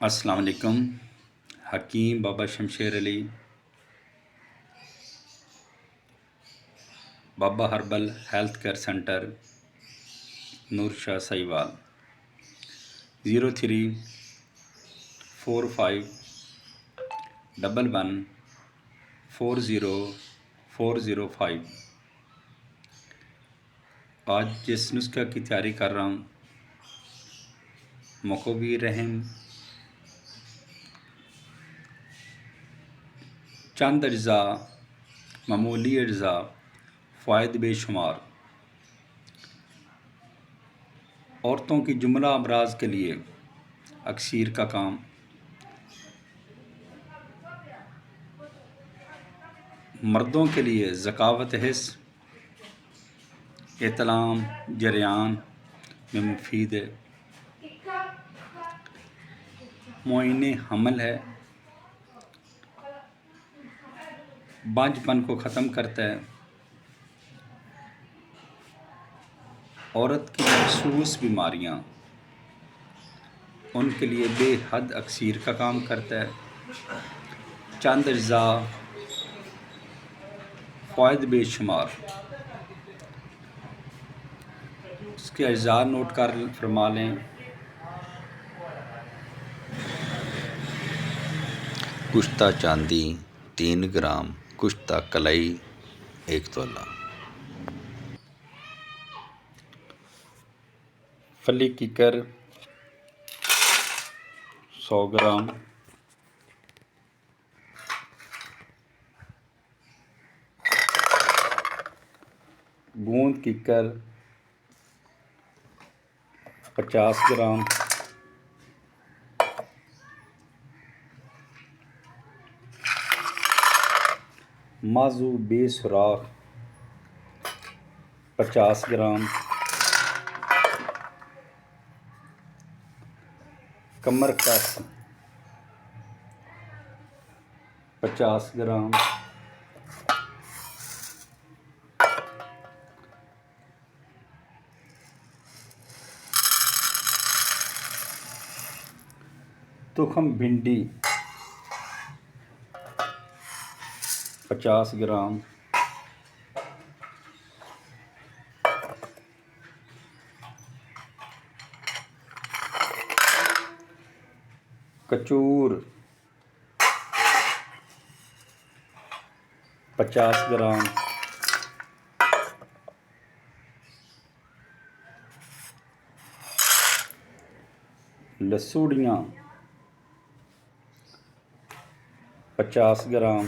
अस्सलाम वालेकुम। हकीम बाबा शमशेर अली, बाबा herbal health care centre, नूर शाह साहिवाल। 034511400405। आज जिस नुस्खा की तैयारी कर रहा हूँ, मकोबी रहम, चंद अज्जा, मामूली अज्जा, फ़ायदे बेशुमार। औरतों की जुमला अमराज के लिए अक्सीर का काम, मर्दों के लिए ज़कावत हिस्स, एतलाम जरियान में मुफीद है, मुआइने हमल है, बांझपन को ख़त्म करता है, औरत की मखसूस बीमारियाँ उनके लिए बेहद अक्सीर का काम करता है। चंद अज्जा, फ़ायदे बेशुमार। उसके अज्जा नोट कर फरमा लें। कुश्ता चांदी 3 ग्राम, कुश्ता कलाई 1 तोला, फली किकर 100 ग्राम, गूंद किकर 50 ग्राम, माजू बेसुराख 50 ग्राम, कमरकस 50 ग्राम, तुखम भिंडी 50 ग्राम, कचूर 50 ग्राम, लसूड़ियाँ 50 ग्राम,